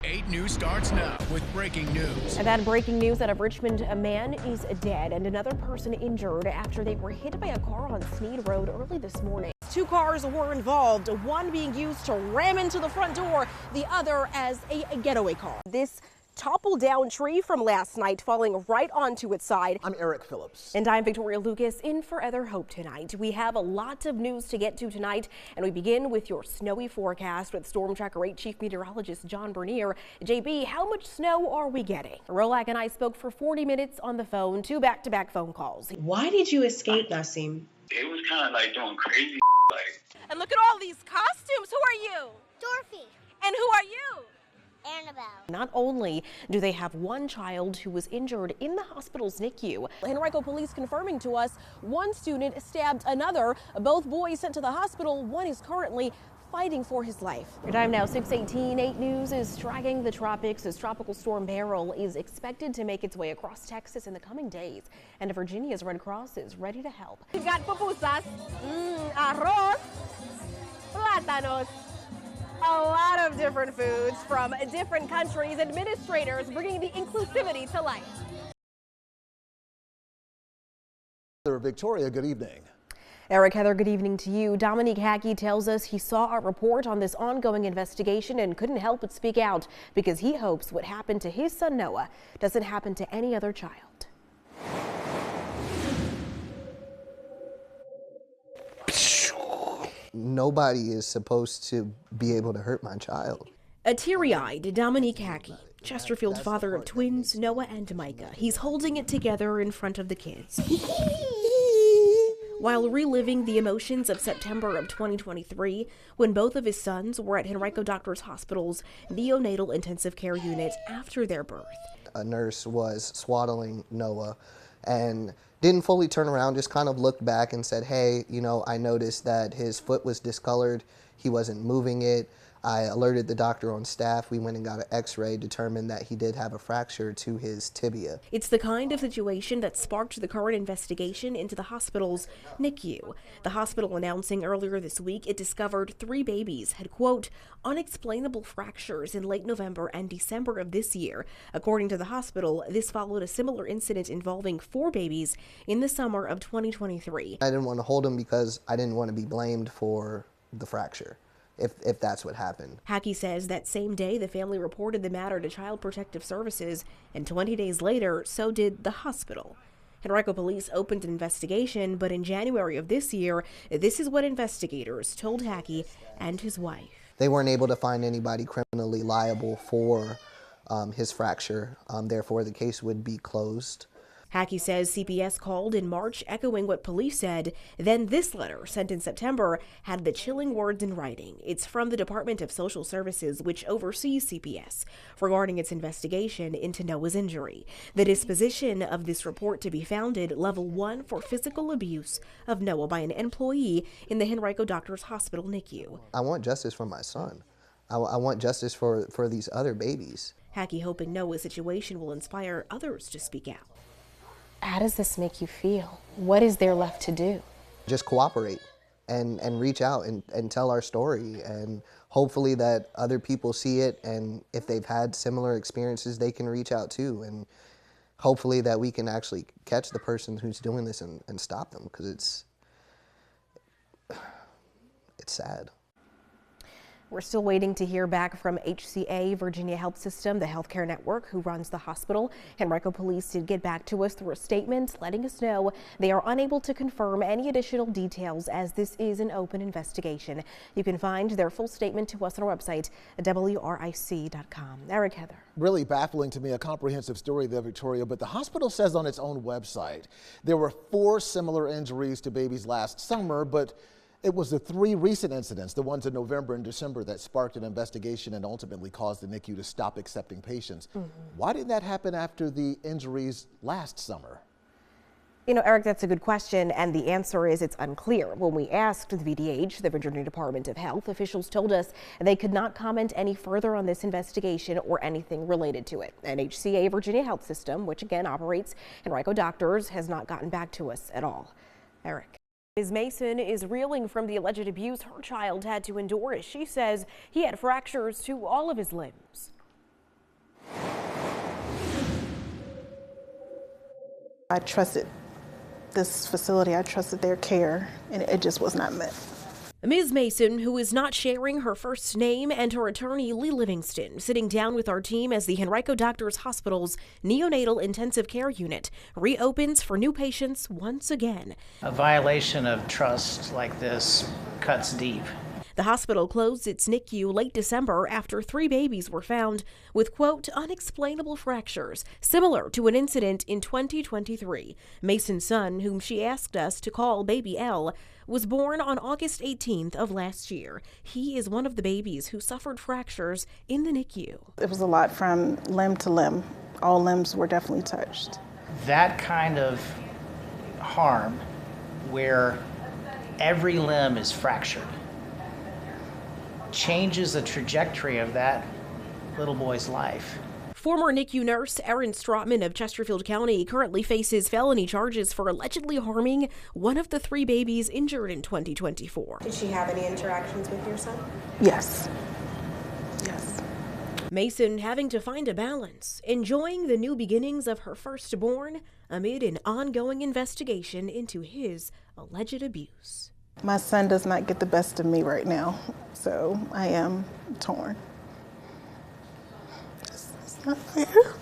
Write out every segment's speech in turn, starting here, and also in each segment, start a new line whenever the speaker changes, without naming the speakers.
8 News starts now with breaking news.
And that breaking news out of Richmond, a man is dead and another person injured after they were hit by a car on Sneed Road early this morning. 2 cars were involved, one being used to ram into the front door, the other as a getaway car. This toppled down tree from last night falling right onto its side.
I'm Eric Phillips.
And I'm Victoria Lucas in for Other Hope tonight. We have a lot of news to get to tonight, and we begin with your snowy forecast with Storm Tracker 8 Chief Meteorologist John Bernier. JB, how much snow are we getting? Rolak and I spoke for 40 minutes on the phone, 2 back-to-back phone calls.
Why did you escape, Nassim?
It was kind of like doing crazy like.
And look at all these costumes. Who are you?
Dorothy.
And who are you?
Annabelle.
Not only do they have one child who was injured in the hospital's NICU, Henrico police confirming to us one student stabbed another. Both boys sent to the hospital. One is currently fighting for his life. Your time now 6:18. 8 News is tracking the tropics as Tropical Storm Beryl is expected to make its way across Texas in the coming days. And Virginia's Red Cross is ready to help. We've got pupusas, arroz, plátanos. A lot of different foods from different countries, administrators bringing the inclusivity to life.
Victoria, good evening.
Eric, Heather, good evening to you. Dominique Hackey tells us he saw a report on this ongoing investigation and couldn't help but speak out because he hopes what happened to his son Noah doesn't happen to any other child.
Nobody is supposed to be able to hurt my child.
A teary-eyed Dominique Hackey, Chesterfield's father of twins, Noah and Micah. He's holding it together in front of the kids. While reliving the emotions of September of 2023, when both of his sons were at Henrico Doctors Hospital's neonatal intensive care unit after their birth.
A nurse was swaddling Noah and didn't fully turn around, just kind of looked back and said, hey, you know, I noticed that his foot was discolored. He wasn't moving it. I alerted the doctor on staff. We went and got an x-ray, determined that he did have a fracture to his tibia.
It's the kind of situation that sparked the current investigation into the hospital's NICU. The hospital announcing earlier this week it discovered 3 babies had, quote, unexplainable fractures in late November and December of this year. According to the hospital, this followed a similar incident involving 4 babies in the summer of 2023.
I didn't want to hold him because I didn't want to be blamed for the fracture, if that's what happened.
Hackey says that same day the family reported the matter to Child Protective Services, and 20 days later, so did the hospital. Henrico police opened an investigation, but in January of this year, this is what investigators told Hackey and his wife.
They weren't able to find anybody criminally liable for his fracture, therefore the case would be closed.
Hackey says CPS called in March, echoing what police said. Then this letter, sent in September, had the chilling words in writing. It's from the Department of Social Services, which oversees CPS, regarding its investigation into Noah's injury. The disposition of this report to be founded level 1 for physical abuse of Noah by an employee in the Henrico Doctors Hospital NICU.
I want justice for my son. I want justice for these other babies.
Hackey hoping Noah's situation will inspire others to speak out.
How does this make you feel? What is there left to do?
Just cooperate and reach out and tell our story, and hopefully that other people see it, and if they've had similar experiences they can reach out too, and hopefully that we can actually catch the person who's doing this and stop them, because it's sad.
We're still waiting to hear back from HCA, Virginia Health System, the healthcare network who runs the hospital. Henrico police did get back to us through a statement letting us know they are unable to confirm any additional details as this is an open investigation. You can find their full statement to us on our website at WRIC.com. Eric, Heather.
Really baffling to me, a comprehensive story there, Victoria, but the hospital says on its own website there were 4 similar injuries to babies last summer, but it was the 3 recent incidents, the ones in November and December, that sparked an investigation and ultimately caused the NICU to stop accepting patients. Why did that happen after the injuries last summer?
You know, Eric, that's a good question, and the answer is it's unclear. When we asked the VDH, the Virginia Department of Health, officials told us they could not comment any further on this investigation or anything related to it. And HCA Virginia Health System, which again operates Henrico Doctors, has not gotten back to us at all. Eric. Ms. Mason is reeling from the alleged abuse her child had to endure as she says he had fractures to all of his limbs.
I trusted this facility, I trusted their care, and it just was not met.
Ms. Mason, who is not sharing her first name, and her attorney, Lee Livingston, sitting down with our team as the Henrico Doctors Hospital's neonatal intensive care unit reopens for new patients once again.
A violation of trust like this cuts deep.
The hospital closed its NICU late December after 3 babies were found with, quote, unexplainable fractures, similar to an incident in 2023. Mason's son, whom she asked us to call Baby L, was born on August 18th of last year. He is one of the babies who suffered fractures in the NICU.
It was a lot from limb to limb. All limbs were definitely touched.
That kind of harm where every limb is fractured changes the trajectory of that little boy's life.
Former NICU nurse Erin Strotman of Chesterfield County currently faces felony charges for allegedly harming one of the 3 babies injured in 2024.
Did she have any interactions with your son?
Yes. Yes.
Mason having to find a balance, enjoying the new beginnings of her firstborn amid an ongoing investigation into his alleged abuse.
My son does not get the best of me right now, so I am torn. It's not fair.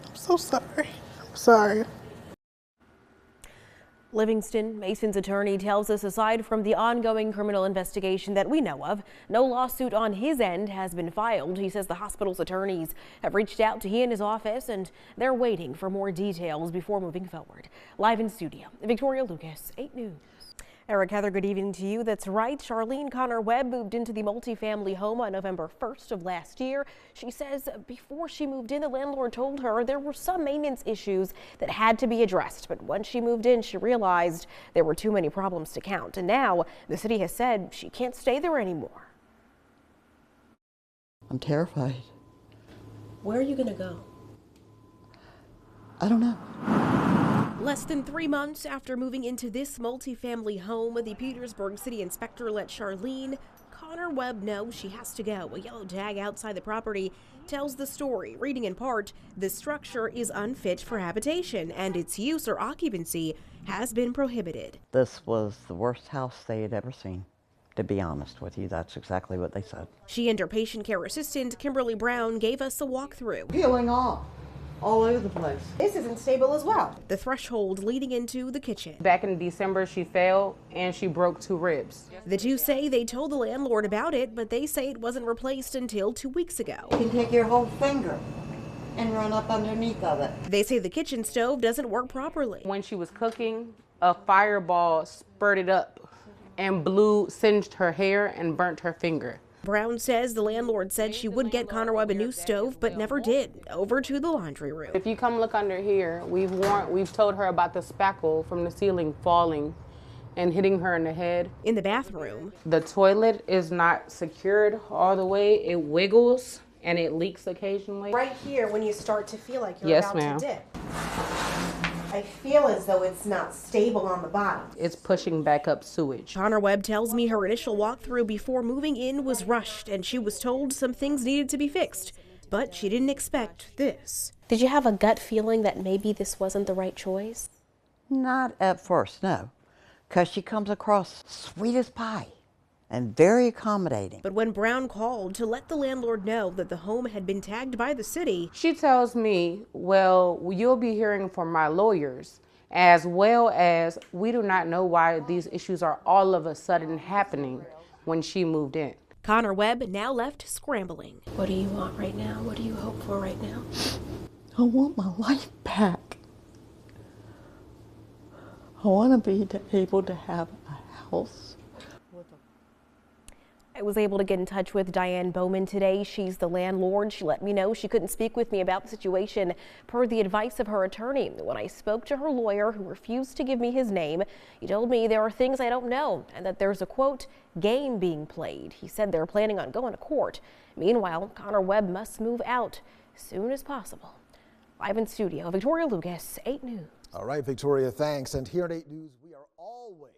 I'm so sorry. I'm sorry.
Livingston, Mason's attorney, tells us aside from the ongoing criminal investigation that we know of, no lawsuit on his end has been filed. He says the hospital's attorneys have reached out to he and his office, and they're waiting for more details before moving forward. Live in studio, Victoria Lucas, 8 News. Eric, Heather, good evening to you. That's right. Charlene Connor Webb moved into the multifamily home on November 1st of last year. She says before she moved in, the landlord told her there were some maintenance issues that had to be addressed. But once she moved in, she realized there were too many problems to count. And now the city has said she can't stay there anymore.
I'm terrified.
Where are you going to go?
I don't know.
Less than 3 months after moving into this multifamily home, the Petersburg City Inspector let Charlene Connor Webb know she has to go. A yellow tag outside the property tells the story, reading in part, the structure is unfit for habitation and its use or occupancy has been prohibited.
This was the worst house they had ever seen. To be honest with you, that's exactly what they said.
She and her patient care assistant, Kimberly Brown, gave us a walkthrough.
Peeling off all over the place.
This isn't stable as well.
The threshold leading into the kitchen.
Back in December, she fell and she broke 2 ribs.
The two say they told the landlord about it, but they say it wasn't replaced until 2 weeks ago.
You can take your whole finger and run up underneath of it.
They say the kitchen stove doesn't work properly.
When she was cooking, a fireball spurted up and singed her hair and burnt her finger.
Brown says the landlord said she would get Connor Webb a new stove, but never did. Over to the laundry room.
If you come look under here, we've told her about the spackle from the ceiling falling and hitting her in the head.
In the bathroom,
the toilet is not secured all the way. It wiggles and it leaks occasionally.
Right here, when you start to feel like you're about to dip, I feel as though it's not stable on the bottom.
It's pushing back up sewage.
Connor Webb tells me her initial walkthrough before moving in was rushed and she was told some things needed to be fixed, but she didn't expect this.
Did you have a gut feeling that maybe this wasn't the right choice?
Not at first, no, because she comes across sweet as pie and very accommodating.
But when Brown called to let the landlord know that the home had been tagged by the city,
she tells me, well, you'll be hearing from my lawyers, as well as we do not know why these issues are all of a sudden happening when she moved in.
Connor Webb now left scrambling.
What do you want right now? What do you hope for right now?
I want my life back. I want to be able to have a house.
I was able to get in touch with Diane Bowman today. She's the landlord. She let me know she couldn't speak with me about the situation per the advice of her attorney. When I spoke to her lawyer, who refused to give me his name, he told me there are things I don't know and that there's a, quote, game being played. He said they're planning on going to court. Meanwhile, Connor Webb must move out as soon as possible. Live in studio, Victoria Lucas, 8 News.
All right, Victoria, thanks. And here at 8 News, we are always